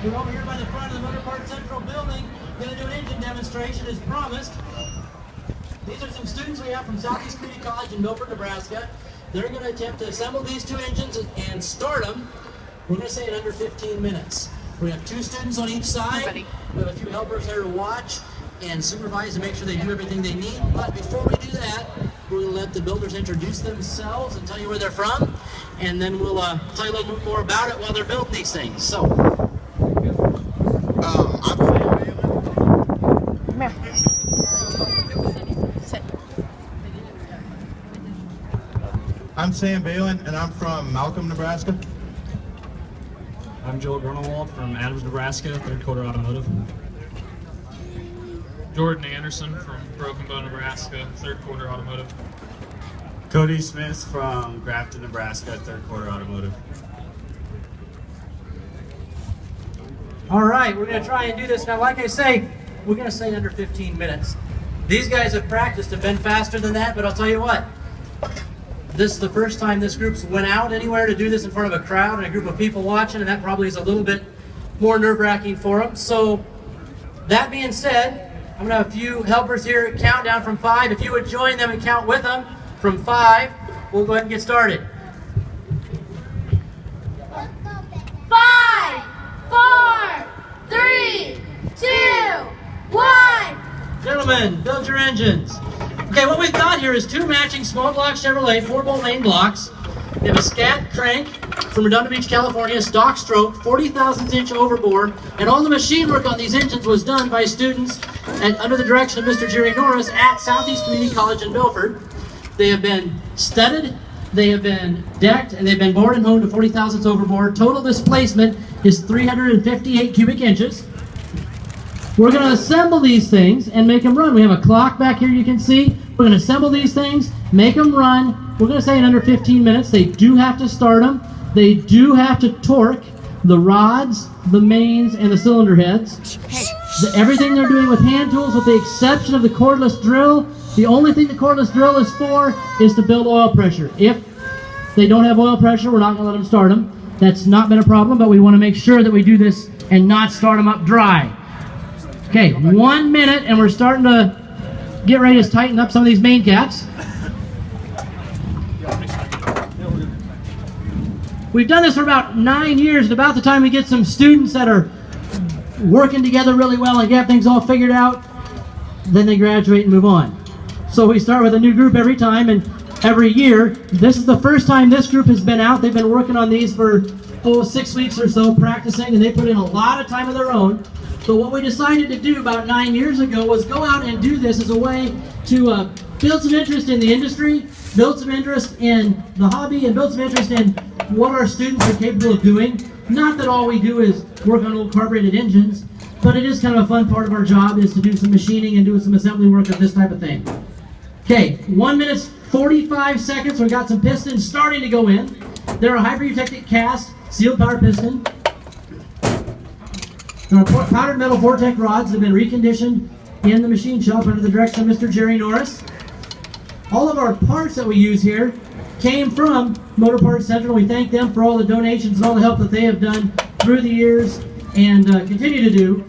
We're over here by the front of the Motor Parts Central building, going to do an engine demonstration as promised. These are some students we have from Southeast Community College in Milford, Nebraska. They're going to attempt to assemble these two engines and start them, we're going to say in under 15 minutes. We have 2 students on each side. We have a few helpers there to watch and supervise and make sure they do everything they need. But before we do that, we're going to let the builders introduce themselves and tell you where they're from. And then we'll tell you a little bit more about it while they're building these things. So, I'm Sam Balin, and I'm from Malcolm, Nebraska. I'm Joel Grunewald from Adams, Nebraska, Third Quarter Automotive. Jordan Anderson from Broken Bow, Nebraska, Third Quarter Automotive. Cody Smith from Grafton, Nebraska, Third Quarter Automotive. all right, we're going to try and do this. Now, like I say, we're going to say under 15 minutes. These guys have practiced and been faster than that, but I'll tell you what. This is the first time this group's went out anywhere to do this in front of a crowd and a group of people watching, and that probably is a little bit more nerve-wracking for them. So, that being said, I'm going to have a few helpers here count down from 5. If you would join them and count with them from 5, we'll go ahead and get started. 5, 4, 3, 2, 1. Gentlemen, build your engines. Okay, what we've got here is 2 matching small block Chevrolet 4-bolt main blocks. They have a scat crank from Redondo Beach, California, stock stroke, 40 thousandths inch overbore, and all the machine work on these engines was done by students under the direction of Mr. Jerry Norris at Southeast Community College in Milford. They have been studded, they have been decked, and they've been bored and honed to 40 thousandths overbore. Total displacement is 358 cubic inches. We're going to assemble these things and make them run. We have a clock back here you can see. We're going to assemble these things, make them run. We're going to say in under 15 minutes. They do have to start them. They do have to torque the rods, the mains, and the cylinder heads. Everything they're doing with hand tools with the exception of the cordless drill. The only thing the cordless drill is for is to build oil pressure. If they don't have oil pressure, we're not going to let them start them. That's not been a problem, but we want to make sure that we do this and not start them up dry. Okay, 1 minute, and we're starting to get ready to tighten up some of these main caps. We've done this for about 9 years, and about the time we get some students that are working together really well and get things all figured out, then they graduate and move on. So we start with a new group every time, and every year. This is the first time this group has been out. They've been working on these for 6 weeks or so, practicing, and they put in a lot of time of their own. So what we decided to do about 9 years ago was go out and do this as a way to build some interest in the industry, build some interest in the hobby, and build some interest in what our students are capable of doing. Not that all we do is work on old carbureted engines, but it is kind of a fun part of our job is to do some machining and do some assembly work of this type of thing. Okay, 1 minute 45 seconds. We've got some pistons starting to go in. They're a hyper-eutectic cast sealed power piston. Our powdered metal Vortec rods have been reconditioned in the machine shop under the direction of Mr. Jerry Norris. All of our parts that we use here came from Motor Parts Central. We thank them for all the donations and all the help that they have done through the years and continue to do,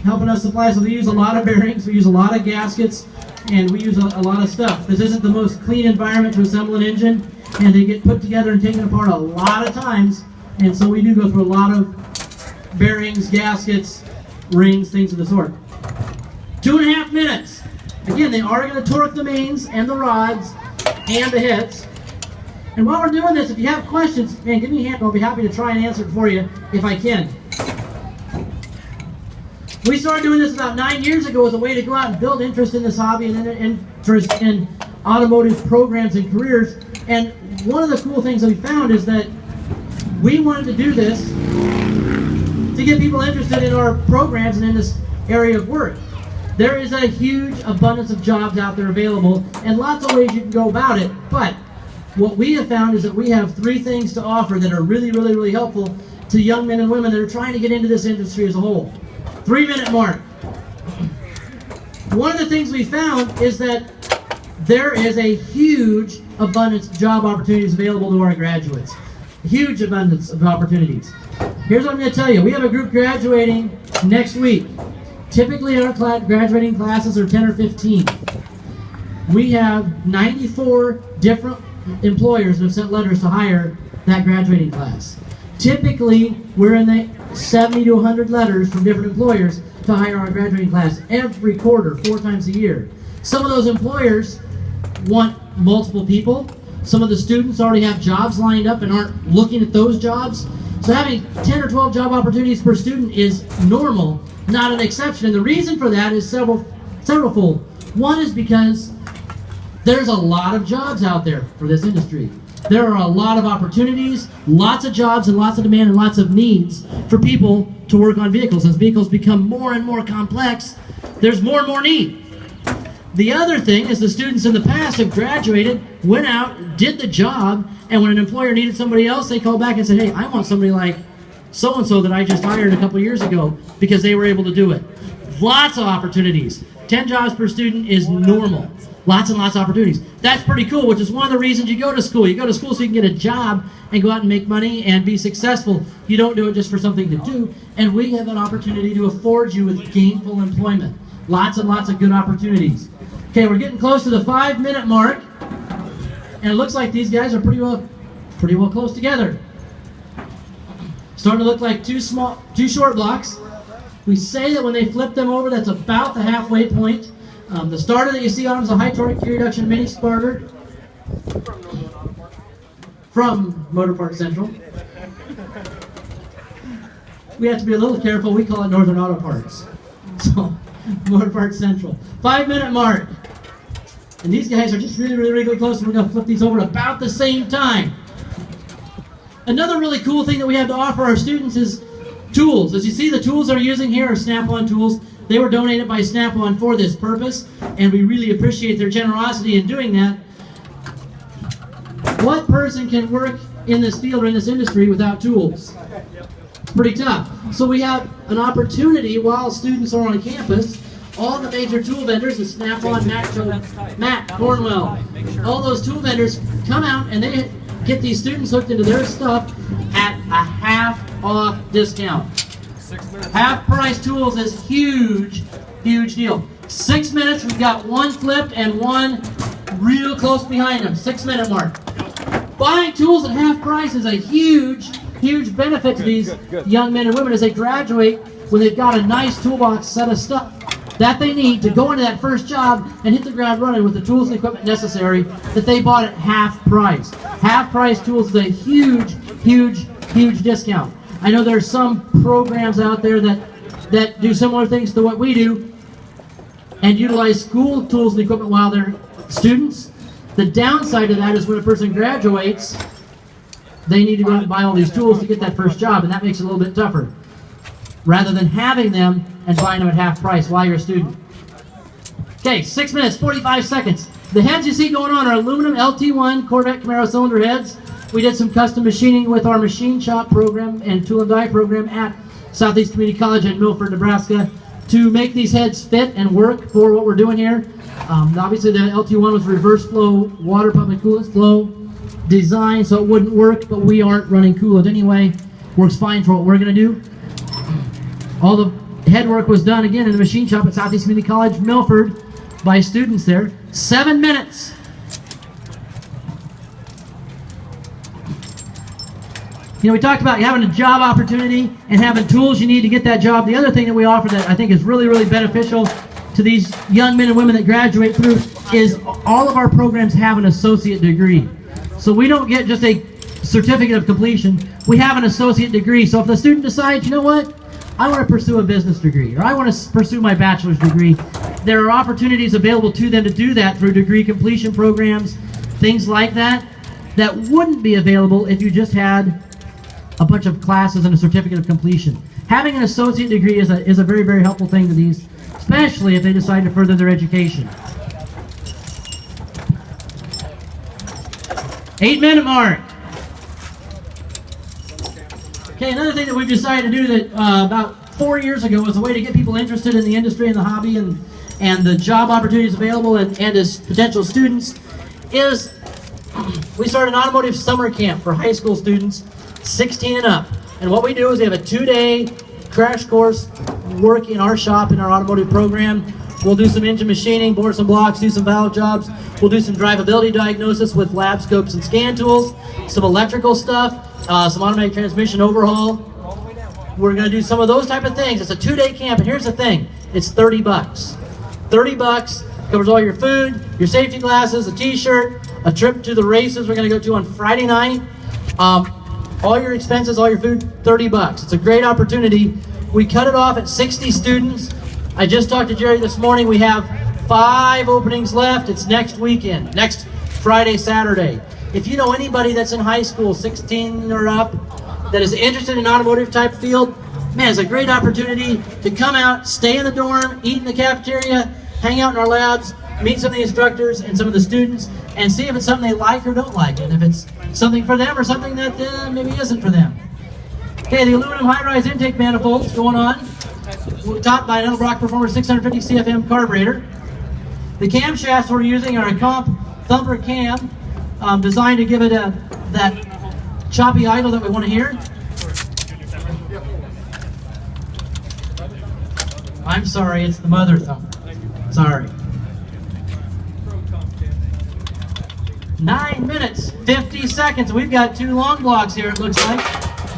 helping us supply. So we use a lot of bearings, we use a lot of gaskets, and we use a lot of stuff. This isn't the most clean environment to assemble an engine, and they get put together and taken apart a lot of times, and so we do go through a lot of bearings, gaskets, rings, things of the sort. 2.5 minutes. Again, they are going to torque the mains and the rods and the heads. And while we're doing this, if you have questions, man, give me a hand. I'll be happy to try and answer it for you if I can. We started doing this about 9 years ago as a way to go out and build interest in this hobby and interest in automotive programs and careers. And one of the cool things that we found is that we wanted to do this to get people interested in our programs and in this area of work. There is a huge abundance of jobs out there available and lots of ways you can go about it, but what we have found is that we have 3 things to offer that are really, really, really helpful to young men and women that are trying to get into this industry as a whole. 3-minute mark. One of the things we found is that there is a huge abundance of job opportunities available to our graduates. Huge abundance of opportunities. here's what I'm going to tell you. We have a group graduating next week. Typically our graduating classes are 10 or 15. We have 94 different employers that have sent letters to hire that graduating class. Typically, we're in the 70 to 100 letters from different employers to hire our graduating class every quarter, 4 times a year. Some of those employers want multiple people. Some of the students already have jobs lined up and aren't looking at those jobs. So having 10 or 12 job opportunities per student is normal, not an exception. And the reason for that is severalfold. One is because there's a lot of jobs out there for this industry. There are a lot of opportunities, lots of jobs and lots of demand and lots of needs for people to work on vehicles. As vehicles become more and more complex, there's more and more need. The other thing is the students in the past have graduated, went out, did the job, and when an employer needed somebody else, they called back and said, hey, I want somebody like so-and-so that I just hired a couple years ago because they were able to do it. Lots of opportunities. 10 jobs per student is normal. Lots and lots of opportunities. That's pretty cool, which is one of the reasons you go to school. You go to school so you can get a job and go out and make money and be successful. You don't do it just for something to do. And we have an opportunity to afford you with gainful employment. Lots and lots of good opportunities. Okay, we're getting close to the 5-minute mark. And it looks like these guys are pretty well close together. Starting to look like two short blocks. We say that when they flip them over, that's about the halfway point. The starter that you see on them is a high torque gear reduction mini starter from Motor Parts Central. We have to be a little careful. We call it Northern Auto Parts. So, Motor Parts Central. 5-minute mark. And these guys are just really close. We're going to flip these over about the same time. Another really cool thing that we have to offer our students is tools. As you see, the tools they're using here are Snap-on tools. They were donated by Snap-on for this purpose, and we really appreciate their generosity in doing that. What person can work in this field or in this industry without tools? It's pretty tough. So we have an opportunity while students are on campus. All the major tool vendors, the Snap-on, Matt, Cornwell, all those tool vendors come out and they get these students hooked into their stuff at a half-off discount. Half-price tools is huge deal. 6 minutes, we've got one flipped and one real close behind them. 6-minute mark. Buying tools at half price is a huge benefit to these young men and women as they graduate, when they've got a nice toolbox set of stuff that they need to go into that first job and hit the ground running with the tools and equipment necessary that they bought at half price. Half price tools is a huge discount. I know there's some programs out there that do similar things to what we do and utilize school tools and equipment while they're students. The downside of that is when a person graduates, they need to go out and buy all these tools to get that first job, and that makes it a little bit tougher, rather than having them and buying them at half price while you're a student. Okay, 6 minutes, 45 seconds. The heads you see going on are aluminum LT1 Corvette Camaro cylinder heads. We did some custom machining with our machine shop program and tool and die program at Southeast Community College in Milford, Nebraska, to make these heads fit and work for what we're doing here. Obviously the LT1 was reverse flow, water pump and coolant flow design, so it wouldn't work, but we aren't running coolant anyway. Works fine for what we're going to do. All the head work was done again in the machine shop at Southeast Community College, Milford, by students there. 7 minutes. You know, we talked about having a job opportunity and having tools you need to get that job. The other thing that we offer that I think is really beneficial to these young men and women that graduate through is all of our programs have an associate degree. So we don't get just a certificate of completion. We have an associate degree. So if the student decides, you know what, I want to pursue a business degree, or I want to pursue my bachelor's degree, there are opportunities available to them to do that through degree completion programs, things like that, that wouldn't be available if you just had a bunch of classes and a certificate of completion. Having an associate degree is a very helpful thing to these, especially if they decide to further their education. 8-minute mark. Okay, another thing that we've decided to do that about 4 years ago as a way to get people interested in the industry and the hobby and the job opportunities available and as potential students is we started an automotive summer camp for high school students 16 and up. And what we do is we have a 2-day crash course work in our shop, in our automotive program. We'll do some engine machining, bore some blocks, do some valve jobs. We'll do some drivability diagnosis with lab scopes and scan tools, some electrical stuff, some automatic transmission overhaul. We're going to do some of those type of things. It's a 2-day camp, and here's the thing. It's $30. $30 covers all your food, your safety glasses, a t-shirt, a trip to the races we're going to go to on Friday night. All your expenses, all your food, $30. It's a great opportunity. We cut it off at 60 students. I just talked to Jerry this morning. We have 5 openings left. It's next weekend, next Friday, Saturday. If you know anybody that's in high school, 16 or up, that is interested in automotive type field, man, it's a great opportunity to come out, stay in the dorm, eat in the cafeteria, hang out in our labs, meet some of the instructors and some of the students, and see if it's something they like or don't like, and if it's something for them or something that maybe isn't for them. Okay, the aluminum high-rise intake manifolds going on. We're topped by an Edelbrock Performer 650 CFM carburetor. The camshafts we're using are a Comp Thumper cam, designed to give it that choppy idle that we want to hear. I'm sorry, it's the mother thumper. Sorry. 9 minutes, 50 seconds. We've got 2 long blocks here, it looks like.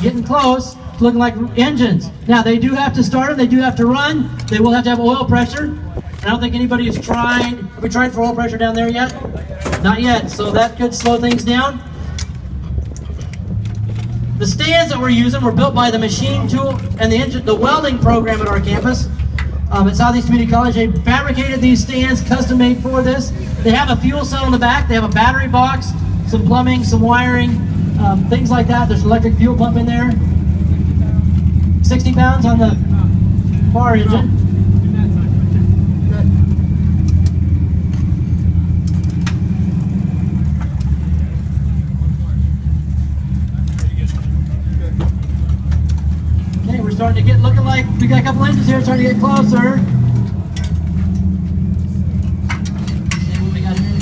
Getting close. It's looking like engines. Now, they do have to start them. They do have to run. They will have to have oil pressure. I don't think anybody has tried. Have we tried for oil pressure down there yet? Not yet, so that could slow things down. The stands that we're using were built by the machine tool and the welding program at our campus. At Southeast Community College, they fabricated these stands, custom made for this. They have a fuel cell in the back. They have a battery box, some plumbing, some wiring, things like that. There's an electric fuel pump in there. 60 pounds on the car engine. Okay, we're starting to get, looking like we got a couple engines here, starting to get closer. See what we got here.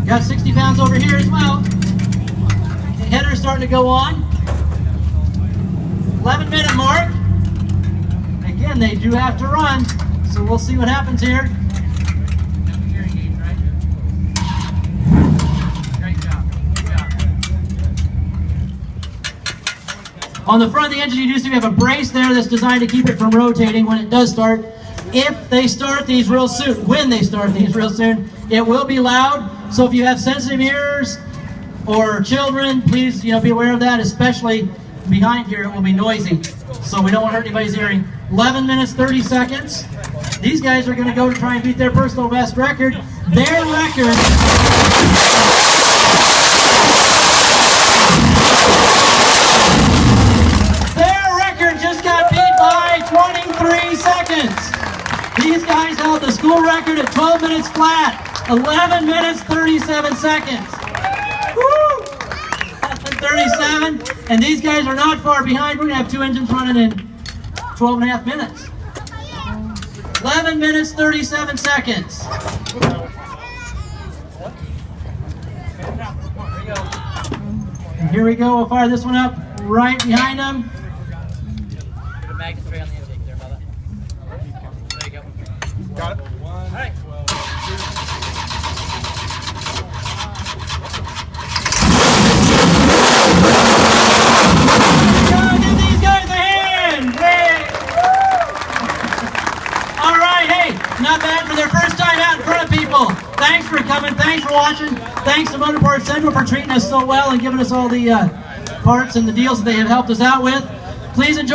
Got 60 pounds over here as well. The header's starting to go on. 11-minute mark. Again, they do have to run, so we'll see what happens here. Great job. Good job. On the front of the engine, you do see we have a brace there that's designed to keep it from rotating when it does start. If they start these real soon, when they start these real soon, it will be loud. So if you have sensitive ears or children, please be aware of that, especially behind here. It will be noisy, so we don't want to hurt anybody's hearing. 11 minutes, 30 seconds. These guys are going to go to try and beat their personal best record. Their record just got beat by 23 seconds. These guys held the school record at 12 minutes flat. 11 minutes, 37 seconds. Woo! 37, and these guys are not far behind. We're going to have 2 engines running in 12 and a half minutes. 11 minutes, 37 seconds. And here we go. We'll fire this one up right behind them. Put a magnet spray on the intake there, brother. There you go. Got it. All right. Not bad for their first time out in front of people. Thanks for coming. Thanks for watching. Thanks to Motor Parts Central for treating us so well and giving us all the parts and the deals that they have helped us out with. Please enjoy.